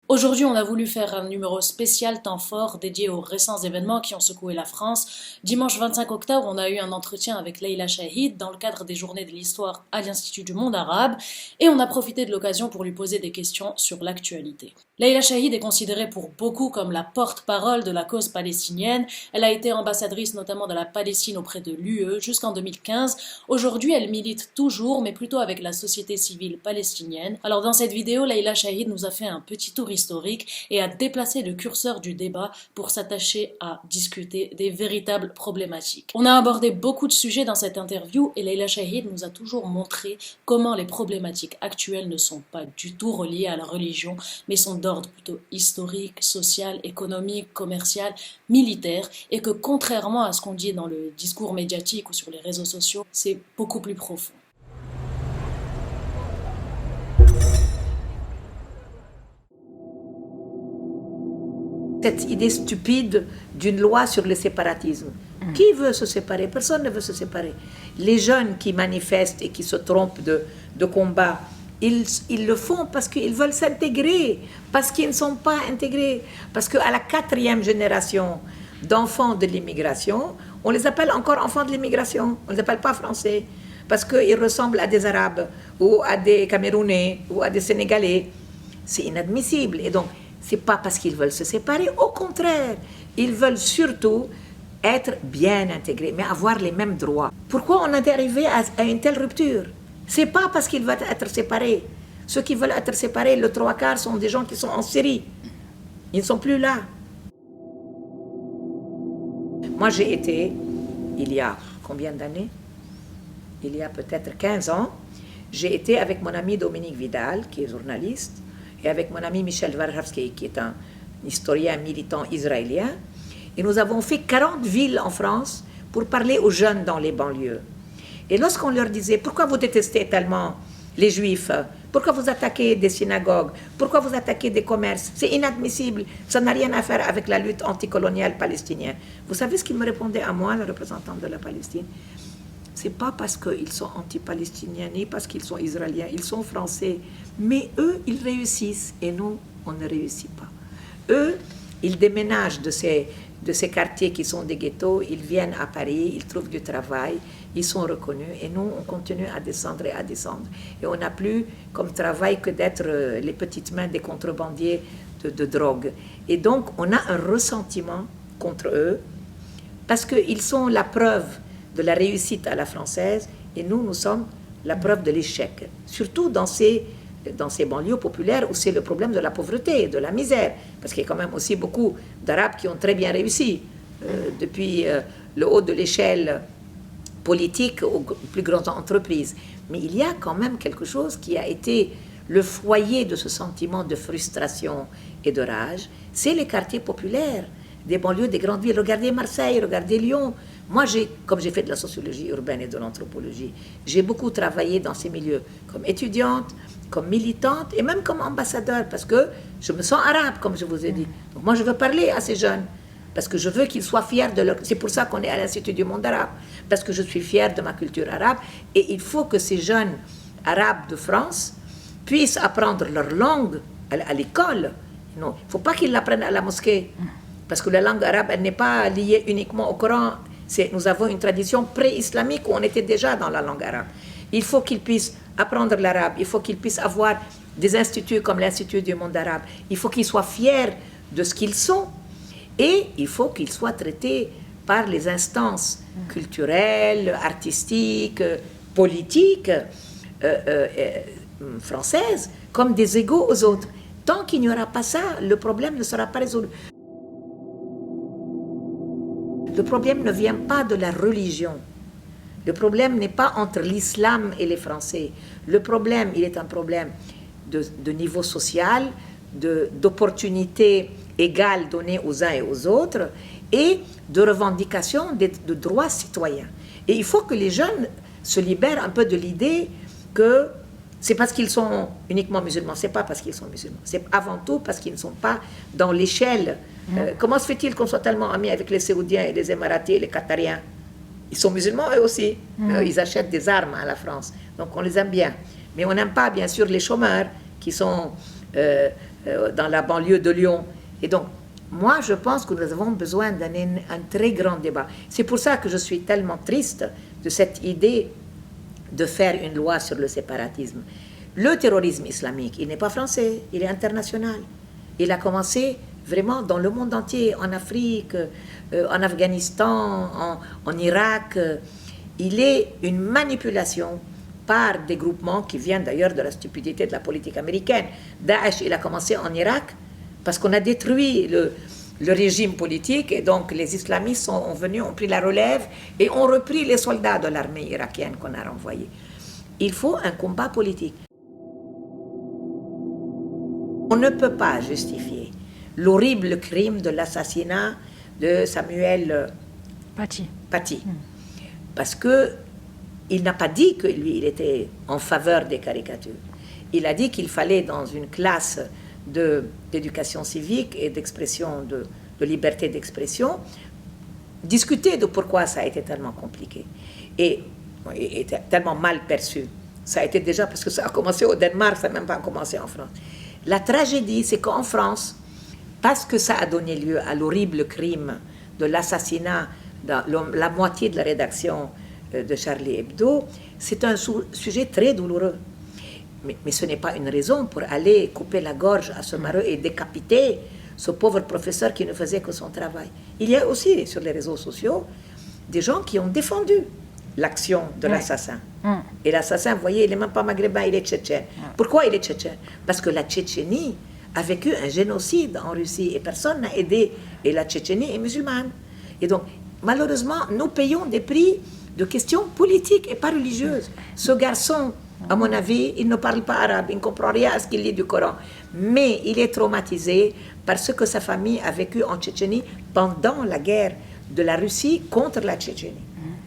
Aujourd'hui, on a voulu faire un numéro spécial temps fort dédié aux récents événements qui ont secoué la France. Dimanche 25 octobre, on a eu un entretien avec Leïla Chahid dans le cadre des Journées de l'Histoire à l'Institut du Monde Arabe et on a profité de l'occasion pour lui poser des questions sur l'actualité. Leïla Chahid est considérée pour beaucoup comme la porte-parole de la cause palestinienne. Elle a été ambassadrice notamment de la Palestine auprès de l'UE jusqu'en 2015. Aujourd'hui, elle milite toujours, mais plutôt avec la société civile palestinienne. Alors dans cette vidéo, Leïla Chahid nous a fait un petit tour historique et a déplacé le curseur du débat pour s'attacher à discuter des véritables problématiques. On a abordé beaucoup de sujets dans cette interview et Leïla Chahid nous a toujours montré comment les problématiques actuelles ne sont pas du tout reliées à la religion, mais sont d'ordre plutôt historique, social, économique, commercial, militaire, et que contrairement à ce qu'on dit dans le discours médiatique ou sur les réseaux sociaux, c'est beaucoup plus profond. Cette idée stupide d'une loi sur le séparatisme. Qui veut se séparer? Personne ne veut se séparer. Les jeunes qui manifestent et qui se trompent de combat, ils le font parce qu'ils veulent s'intégrer, parce qu'ils ne sont pas intégrés. Parce qu'à la 4e génération d'enfants de l'immigration, on les appelle encore enfants de l'immigration, on ne les appelle pas français, parce qu'ils ressemblent à des Arabes, ou à des Camerounais, ou à des Sénégalais. C'est inadmissible. Et donc, c'est pas parce qu'ils veulent se séparer, au contraire, ils veulent surtout être bien intégrés, mais avoir les mêmes droits. Pourquoi on est arrivé à une telle rupture? C'est pas parce qu'ils veulent être séparés. Ceux qui veulent être séparés, le 3/4 sont des gens qui sont en Syrie. Ils ne sont plus là. Moi, j'ai été, il y a combien d'années? Il y a peut-être 15 ans, j'ai été avec mon ami Dominique Vidal, qui est journaliste, et avec mon ami Michel Warshawski, qui est un historien militant israélien. Et nous avons fait 40 villes en France pour parler aux jeunes dans les banlieues. Et lorsqu'on leur disait « Pourquoi vous détestez tellement les Juifs? Pourquoi vous attaquez des synagogues? Pourquoi vous attaquez des commerces? C'est inadmissible, ça n'a rien à faire avec la lutte anticoloniale palestinienne. » Vous savez ce qu'ils me répondaient à moi, le représentant de la Palestine? C'est pas parce qu'ils sont anti-palestiniens, ni parce qu'ils sont israéliens, ils sont français. Mais eux, ils réussissent et nous, on ne réussit pas. Eux, ils déménagent de ces quartiers qui sont des ghettos, ils viennent à Paris, ils trouvent du travail, ils sont reconnus et nous, on continue à descendre et à descendre. Et on n'a plus comme travail que d'être les petites mains des contrebandiers de drogue. Et donc, on a un ressentiment contre eux parce qu'ils sont la preuve de la réussite à la française et nous, nous sommes la preuve de l'échec. Surtout dans ces banlieues populaires où c'est le problème de la pauvreté, de la misère, parce qu'il y a quand même aussi beaucoup d'Arabes qui ont très bien réussi, depuis le haut de l'échelle politique aux plus grandes entreprises. Mais il y a quand même quelque chose qui a été le foyer de ce sentiment de frustration et de rage, c'est les quartiers populaires, des banlieues, des grandes villes. Regardez Marseille, regardez Lyon. Moi, comme j'ai fait de la sociologie urbaine et de l'anthropologie, j'ai beaucoup travaillé dans ces milieux, comme étudiante, comme militante et même comme ambassadeur, parce que je me sens arabe, comme je vous ai dit. Donc moi, je veux parler à ces jeunes, parce que je veux qu'ils soient fiers de leur... C'est pour ça qu'on est à l'Institut du Monde Arabe, parce que je suis fière de ma culture arabe, et il faut que ces jeunes arabes de France puissent apprendre leur langue à l'école. Non, il ne faut pas qu'ils l'apprennent à la mosquée, parce que la langue arabe, elle n'est pas liée uniquement au Coran. Nous avons une tradition pré-islamique où on était déjà dans la langue arabe. Il faut qu'ils puissent apprendre l'arabe, il faut qu'ils puissent avoir des instituts comme l'Institut du Monde Arabe, il faut qu'ils soient fiers de ce qu'ils sont et il faut qu'ils soient traités par les instances culturelles, artistiques, politiques françaises comme des égaux aux autres. Tant qu'il n'y aura pas ça, le problème ne sera pas résolu. Le problème ne vient pas de la religion. Le problème n'est pas entre l'islam et les Français. Le problème, il est un problème de niveau social, d'opportunités égales données aux uns et aux autres, et de revendication de droits citoyens. Et il faut que les jeunes se libèrent un peu de l'idée que c'est parce qu'ils sont uniquement musulmans. C'est pas parce qu'ils sont musulmans. C'est avant tout parce qu'ils ne sont pas dans l'échelle. Comment se fait-il qu'on soit tellement amis avec les Saoudiens et les Émiratis et les Qatariens? Ils sont musulmans eux aussi. Ils achètent des armes à la France. Donc on les aime bien. Mais on n'aime pas, bien sûr, les chômeurs qui sont dans la banlieue de Lyon. Et donc, moi, je pense que nous avons besoin d'un très grand débat. C'est pour ça que je suis tellement triste de cette idée de faire une loi sur le séparatisme. Le terrorisme islamique, il n'est pas français, il est international. Il a commencé vraiment dans le monde entier, en Afrique, en Afghanistan, en Irak. Il est une manipulation par des groupements qui viennent d'ailleurs de la stupidité de la politique américaine. Daesh, il a commencé en Irak parce qu'on a détruit le régime politique et donc les islamistes sont venus, ont pris la relève et ont repris les soldats de l'armée irakienne qu'on a renvoyés. Il faut un combat politique. On ne peut pas justifier l'horrible crime de l'assassinat de Samuel Paty. Parce qu'il n'a pas dit que lui, il était en faveur des caricatures. Il a dit qu'il fallait, dans une classe d'éducation civique et d'expression, de liberté d'expression, discuter de pourquoi ça a été tellement compliqué et tellement mal perçu. Ça a été déjà, parce que ça a commencé au Danemark, ça n'a même pas commencé en France. La tragédie, c'est qu'en France, parce que ça a donné lieu à l'horrible crime de l'assassinat de la moitié de la rédaction de Charlie Hebdo, c'est un sujet très douloureux. Mais ce n'est pas une raison pour aller couper la gorge à ce malheureux et décapiter ce pauvre professeur qui ne faisait que son travail. Il y a aussi sur les réseaux sociaux des gens qui ont défendu l'action de l'assassin. Et l'assassin, vous voyez, il n'est même pas maghrébin, il est tchétchène. Pourquoi il est tchétchène? Parce que la Tchétchénie a vécu un génocide en Russie et personne n'a aidé. Et la Tchétchénie est musulmane. Et donc, malheureusement, nous payons des prix de questions politiques et pas religieuses. Ce garçon, à mon avis, il ne parle pas arabe, il ne comprend rien à ce qu'il lit du Coran. Mais il est traumatisé par ce que sa famille a vécu en Tchétchénie pendant la guerre de la Russie contre la Tchétchénie,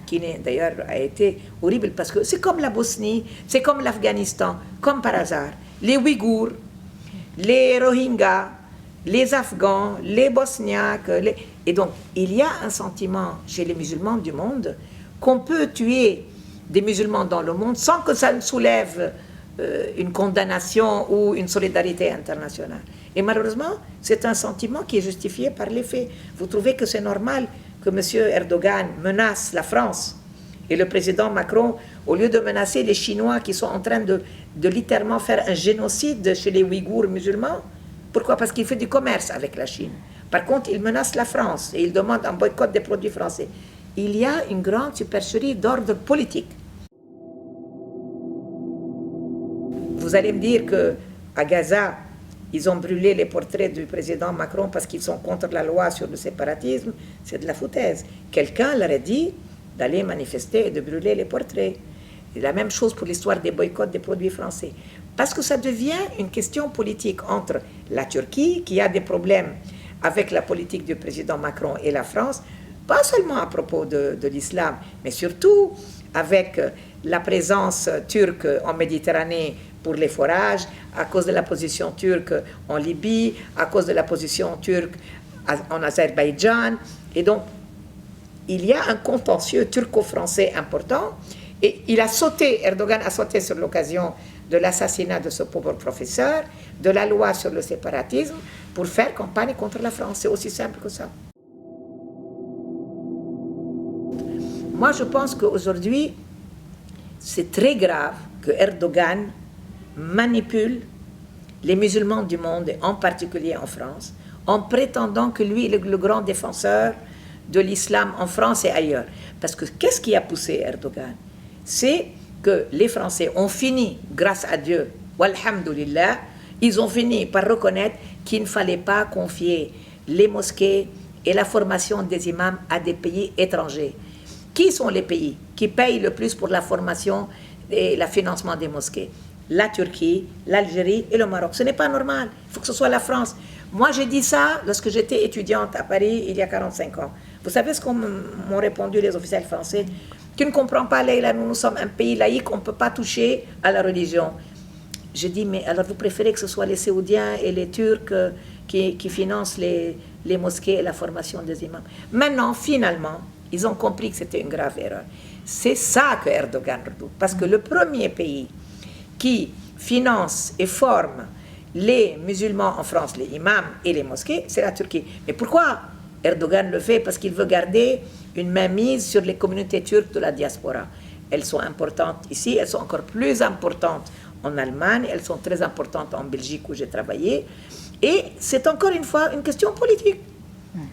qui d'ailleurs a été horrible parce que c'est comme la Bosnie, c'est comme l'Afghanistan, comme par hasard. Les Ouïghours, les Rohingyas, les Afghans, les Bosniaques. Et donc, il y a un sentiment chez les musulmans du monde qu'on peut tuer des musulmans dans le monde sans que ça ne soulève une condamnation ou une solidarité internationale. Et malheureusement, c'est un sentiment qui est justifié par les faits. Vous trouvez que c'est normal que M. Erdogan menace la France et le président Macron, au lieu de menacer les Chinois qui sont en train de littéralement faire un génocide chez les Ouïghours musulmans? Pourquoi? Parce qu'il fait du commerce avec la Chine. Par contre, il menace la France et il demande un boycott des produits français. Il y a une grande supercherie d'ordre politique. Vous allez me dire qu'à Gaza, ils ont brûlé les portraits du président Macron parce qu'ils sont contre la loi sur le séparatisme. C'est de la foutaise. Quelqu'un leur a dit d'aller manifester et de brûler les portraits. Et la même chose pour l'histoire des boycotts des produits français. Parce que ça devient une question politique entre la Turquie, qui a des problèmes avec la politique du président Macron, et la France, pas seulement à propos de l'islam, mais surtout avec la présence turque en Méditerranée pour les forages, à cause de la position turque en Libye, à cause de la position turque en Azerbaïdjan. Et donc, il y a un contentieux turco-français important. Et Erdogan a sauté sur l'occasion de l'assassinat de ce pauvre professeur, de la loi sur le séparatisme, pour faire campagne contre la France. C'est aussi simple que ça. Moi, je pense qu'aujourd'hui, c'est très grave que Erdogan manipule les musulmans du monde, et en particulier en France, en prétendant que lui est le grand défenseur de l'islam en France et ailleurs. Parce que qu'est-ce qui a poussé Erdogan? C'est que les Français ont fini, grâce à Dieu, walhamdulillah, ils ont fini par reconnaître qu'il ne fallait pas confier les mosquées et la formation des imams à des pays étrangers. Qui sont les pays qui payent le plus pour la formation et le financement des mosquées? La Turquie, l'Algérie et le Maroc. Ce n'est pas normal, il faut que ce soit la France. Moi, j'ai dit ça lorsque j'étais étudiante à Paris il y a 45 ans. Vous savez ce qu'ont m'ont répondu les officiels français? Tu ne comprends pas, Leïla, nous sommes un pays laïque, on ne peut pas toucher à la religion. Je dis, mais alors vous préférez que ce soit les Saoudiens et les Turcs qui financent les mosquées et la formation des imams. Maintenant, finalement, ils ont compris que c'était une grave erreur. C'est ça que Erdogan redoute. Parce que le premier pays qui finance et forme, les musulmans en France, les imams et les mosquées, c'est la Turquie. Mais pourquoi Erdogan le fait? Parce qu'il veut garder une mainmise sur les communautés turques de la diaspora. Elles sont importantes ici, elles sont encore plus importantes en Allemagne, elles sont très importantes en Belgique où j'ai travaillé. Et c'est encore une fois une question politique.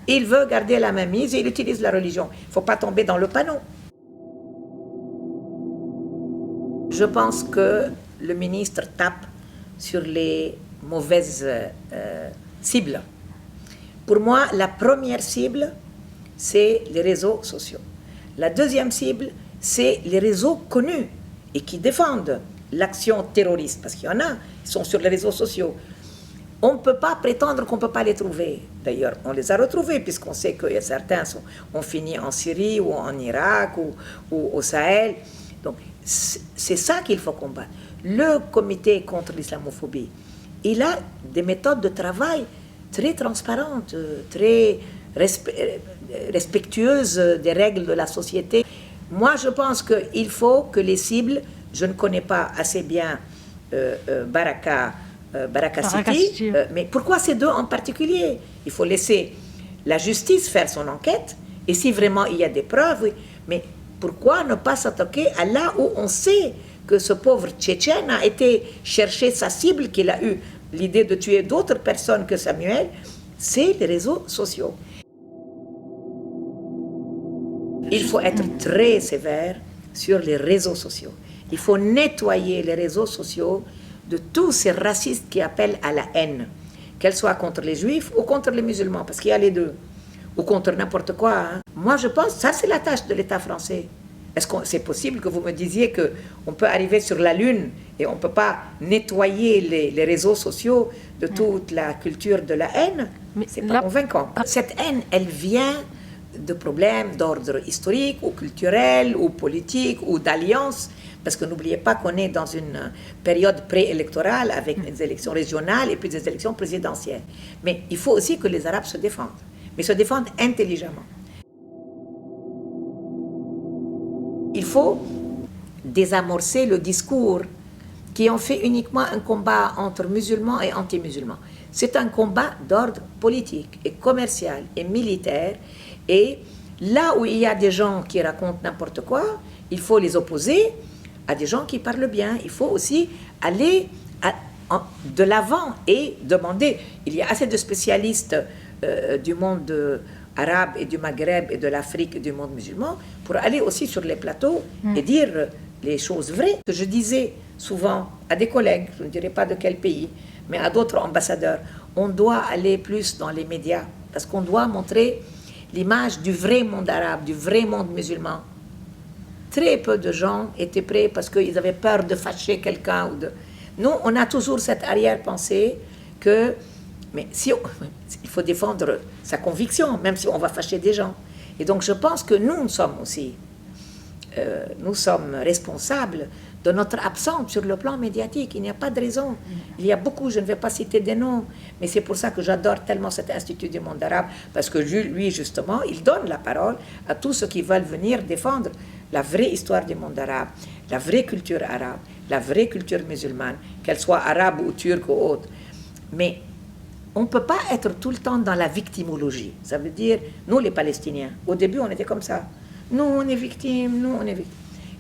Il veut garder la mainmise et il utilise la religion. Il ne faut pas tomber dans le panneau. Je pense que le ministre tape sur les mauvaises cibles. Pour moi, la première cible, c'est les réseaux sociaux. La deuxième cible, c'est les réseaux connus et qui défendent l'action terroriste, parce qu'il y en a, ils sont sur les réseaux sociaux. On ne peut pas prétendre qu'on ne peut pas les trouver. D'ailleurs, on les a retrouvés, puisqu'on sait que certains ont fini en Syrie ou en Irak ou au Sahel. Donc, c'est ça qu'il faut combattre. Le comité contre l'islamophobie, il a des méthodes de travail très transparentes, très respectueuses des règles de la société. Moi, je pense qu'il faut que les cibles, je ne connais pas assez bien Baraka City, mais pourquoi ces deux en particulier? Il faut laisser la justice faire son enquête, et si vraiment il y a des preuves, oui. Mais pourquoi ne pas s'attaquer à là où on sait que ce pauvre Tchétchène a été chercher sa cible, qu'il a eu l'idée de tuer d'autres personnes que Samuel? C'est les réseaux sociaux. Il faut être très sévère sur les réseaux sociaux. Il faut nettoyer les réseaux sociaux de tous ces racistes qui appellent à la haine, qu'elle soit contre les juifs ou contre les musulmans, parce qu'il y a les deux, ou contre n'importe quoi. Hein. Moi, je pense que ça, c'est la tâche de l'État français. Est-ce que c'est possible que vous me disiez qu'on peut arriver sur la Lune et on ne peut pas nettoyer les réseaux sociaux de toute la culture de la haine? C'est pas convaincant. Cette haine, elle vient de problèmes d'ordre historique ou culturel ou politique ou d'alliance, parce que n'oubliez pas qu'on est dans une période préélectorale avec des élections régionales et puis des élections présidentielles. Mais il faut aussi que les Arabes se défendent, mais se défendent intelligemment. Il faut désamorcer le discours qui en fait uniquement un combat entre musulmans et anti-musulmans. C'est un combat d'ordre politique et commercial et militaire. Et là où il y a des gens qui racontent n'importe quoi, il faut les opposer à des gens qui parlent bien. Il faut aussi aller de l'avant et demander. Il y a assez de spécialistes du monde arabe et du Maghreb et de l'Afrique et du monde musulman pour aller aussi sur les plateaux et dire les choses vraies. Je disais souvent à des collègues, je ne dirais pas de quel pays, mais à d'autres ambassadeurs, on doit aller plus dans les médias parce qu'on doit montrer l'image du vrai monde arabe, du vrai monde musulman. Très peu de gens étaient prêts parce qu'ils avaient peur de fâcher quelqu'un. Nous, on a toujours cette arrière-pensée que il faut défendre sa conviction, même si on va fâcher des gens. Et donc, je pense que nous sommes aussi, nous sommes responsables de notre absence sur le plan médiatique. Il n'y a pas de raison. Il y a beaucoup, je ne vais pas citer des noms, mais c'est pour ça que j'adore tellement cet Institut du monde arabe, parce que lui, justement, il donne la parole à tous ceux qui veulent venir défendre la vraie histoire du monde arabe, la vraie culture arabe, la vraie culture musulmane, qu'elle soit arabe ou turque ou autre. Mais on ne peut pas être tout le temps dans la victimologie. Ça veut dire, nous les Palestiniens, au début on était comme ça. Nous on est victimes, nous on est victimes.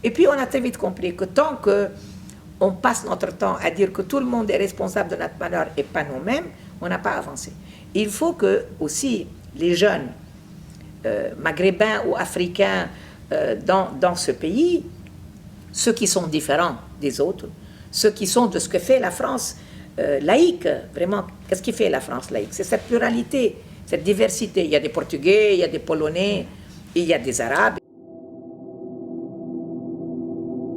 Et puis on a très vite compris que tant qu'on passe notre temps à dire que tout le monde est responsable de notre malheur et pas nous-mêmes, on n'a pas avancé. Il faut que aussi les jeunes maghrébins ou africains dans ce pays, ceux qui sont différents des autres, ceux qui sont de ce que fait la France laïque, vraiment, qu'est-ce qui fait la France laïque? C'est cette pluralité, cette diversité. Il y a des Portugais, il y a des Polonais, il y a des Arabes.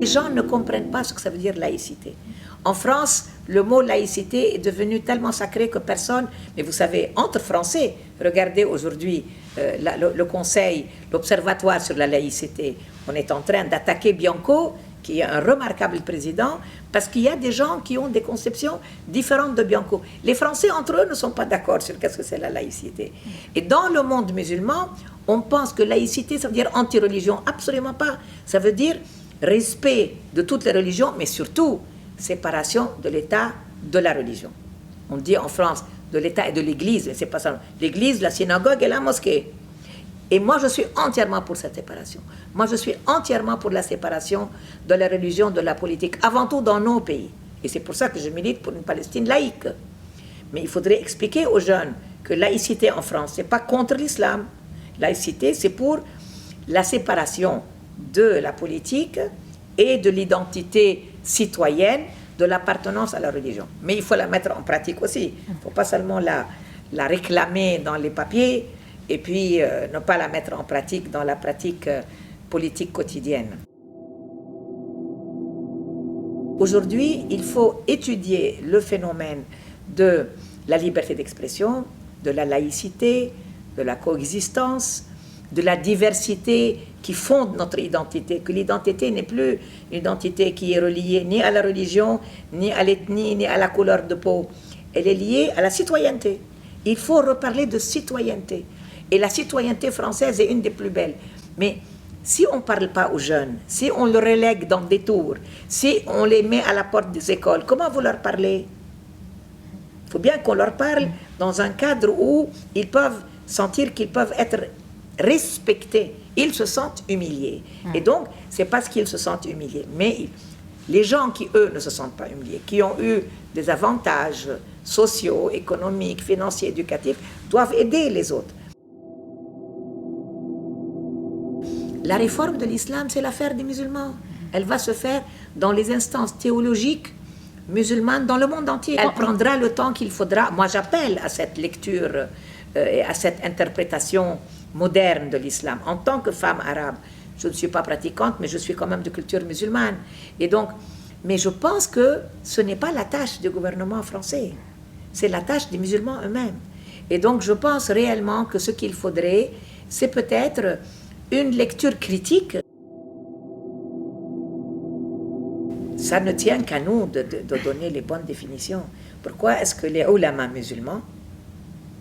Les gens ne comprennent pas ce que ça veut dire laïcité. En France, le mot laïcité est devenu tellement sacré que personne, mais vous savez, entre Français, regardez aujourd'hui le Conseil, l'Observatoire sur la laïcité, on est en train d'attaquer Bianco, qui est un remarquable président, parce qu'il y a des gens qui ont des conceptions différentes de Bianco. Les Français, entre eux, ne sont pas d'accord sur qu'est-ce que c'est la laïcité. Et dans le monde musulman, on pense que laïcité, ça veut dire anti-religion. Absolument pas. Ça veut dire respect de toutes les religions, mais surtout séparation de l'État de la religion. On dit en France de l'État et de l'Église, mais c'est pas ça. L'Église, la synagogue et la mosquée. Et moi, je suis entièrement pour cette séparation. Moi, je suis entièrement pour la séparation de la religion, de la politique, avant tout dans nos pays. Et c'est pour ça que je milite pour une Palestine laïque. Mais il faudrait expliquer aux jeunes que laïcité en France, c'est pas contre l'islam. Laïcité, c'est pour la séparation de la politique et de l'identité citoyenne, de l'appartenance à la religion. Mais il faut la mettre en pratique aussi. Il ne faut pas seulement la réclamer dans les papiers et puis ne pas la mettre en pratique dans la pratique politique quotidienne. Aujourd'hui, il faut étudier le phénomène de la liberté d'expression, de la laïcité, de la coexistence, de la diversité qui fonde notre identité, que l'identité n'est plus une identité qui est reliée ni à la religion, ni à l'ethnie, ni à la couleur de peau. Elle est liée à la citoyenneté. Il faut reparler de citoyenneté. Et la citoyenneté française est une des plus belles. Mais si on ne parle pas aux jeunes, si on les relègue dans des tours, si on les met à la porte des écoles, comment vous leur parlez? Il faut bien qu'on leur parle dans un cadre où ils peuvent sentir qu'ils peuvent être respectés. Ils se sentent humiliés. Et donc, c'est parce qu'ils se sentent humiliés. Mais les gens qui, eux, ne se sentent pas humiliés, qui ont eu des avantages sociaux, économiques, financiers, éducatifs, doivent aider les autres. La réforme de l'islam, c'est l'affaire des musulmans. Elle va se faire dans les instances théologiques musulmanes dans le monde entier. Elle prendra le temps qu'il faudra. Moi, j'appelle à cette lecture et à cette interprétation moderne de l'islam. En tant que femme arabe, je ne suis pas pratiquante, mais je suis quand même de culture musulmane. Et donc, mais je pense que ce n'est pas la tâche du gouvernement français. C'est la tâche des musulmans eux-mêmes. Et donc, je pense réellement que ce qu'il faudrait, c'est peut-être une lecture critique. Ça ne tient qu'à nous de donner les bonnes définitions. Pourquoi est-ce que les ulama musulmans,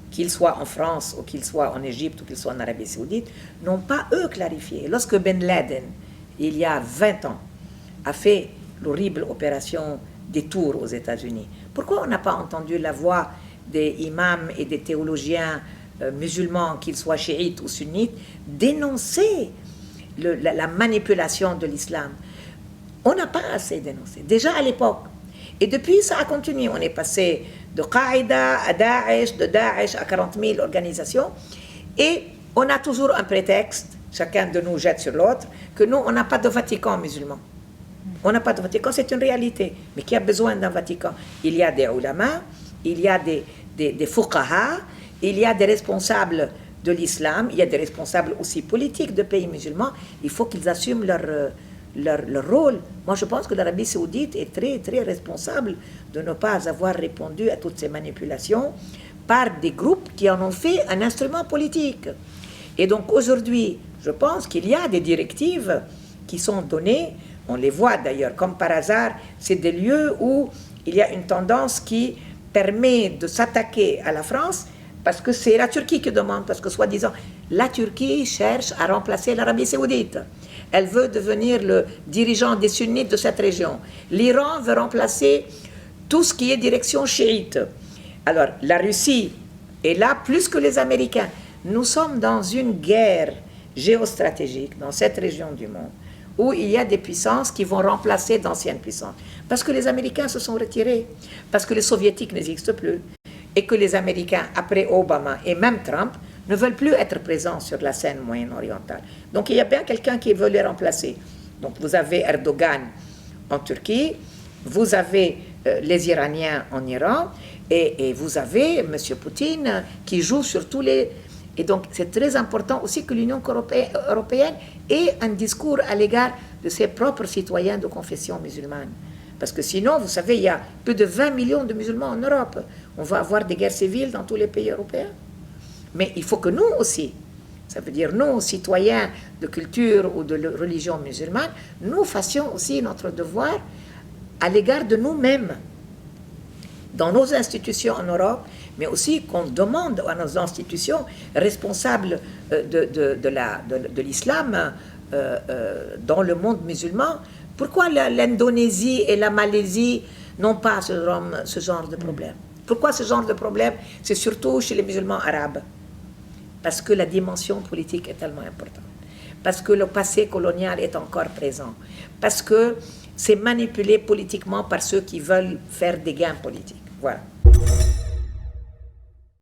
qu'ils soient en France, ou qu'ils soient en Égypte, ou qu'ils soient en Arabie Saoudite, n'ont pas, eux, clarifié? Lorsque Ben Laden, il y a 20 ans, a fait l'horrible opération des tours aux États-Unis, pourquoi on n'a pas entendu la voix des imams et des théologiens musulmans, qu'ils soient chiites ou sunnites, dénoncer la manipulation de l'islam? On n'a pas assez dénoncé, déjà à l'époque. Et depuis, ça a continué. On est passé de Qaïda à Daesh, de Daesh à 40 000 organisations. Et on a toujours un prétexte, chacun de nous jette sur l'autre, que nous, on n'a pas de Vatican musulman. On n'a pas de Vatican, c'est une réalité. Mais qui a besoin d'un Vatican? Il y a des ulama, il y a des fuqaha, il y a des responsables de l'islam, il y a des responsables aussi politiques de pays musulmans. Il faut qu'ils assument leur rôle. Moi, je pense que l'Arabie Saoudite est très, très responsable de ne pas avoir répondu à toutes ces manipulations par des groupes qui en ont fait un instrument politique. Et donc, aujourd'hui, je pense qu'il y a des directives qui sont données. On les voit d'ailleurs, comme par hasard, c'est des lieux où il y a une tendance qui permet de s'attaquer à la France, parce que c'est la Turquie qui demande, parce que soi-disant, la Turquie cherche à remplacer l'Arabie Saoudite. Elle veut devenir le dirigeant des sunnites de cette région. L'Iran veut remplacer tout ce qui est direction chiite. Alors, la Russie est là plus que les Américains. Nous sommes dans une guerre géostratégique dans cette région du monde où il y a des puissances qui vont remplacer d'anciennes puissances. Parce que les Américains se sont retirés, parce que les Soviétiques n'existent plus, et que les Américains, après Obama et même Trump, ne veulent plus être présents sur la scène moyen-orientale. Donc il y a bien quelqu'un qui veut les remplacer. Donc vous avez Erdogan en Turquie, vous avez les Iraniens en Iran, et vous avez M. Poutine qui joue sur tous les... Et donc c'est très important aussi que l'Union européenne ait un discours à l'égard de ses propres citoyens de confession musulmane. Parce que sinon, vous savez, il y a plus de 20 millions de musulmans en Europe. On va avoir des guerres civiles dans tous les pays européens. Mais il faut que nous aussi, ça veut dire nous, citoyens de culture ou de religion musulmane, nous fassions aussi notre devoir à l'égard de nous-mêmes, dans nos institutions en Europe, mais aussi qu'on demande à nos institutions responsables de l'islam dans le monde musulman. Pourquoi l'Indonésie et la Malaisie n'ont pas ce genre de problème? Pourquoi ce genre de problème? C'est surtout chez les musulmans arabes. Parce que la dimension politique est tellement importante. Parce que le passé colonial est encore présent. Parce que c'est manipulé politiquement par ceux qui veulent faire des gains politiques. Voilà.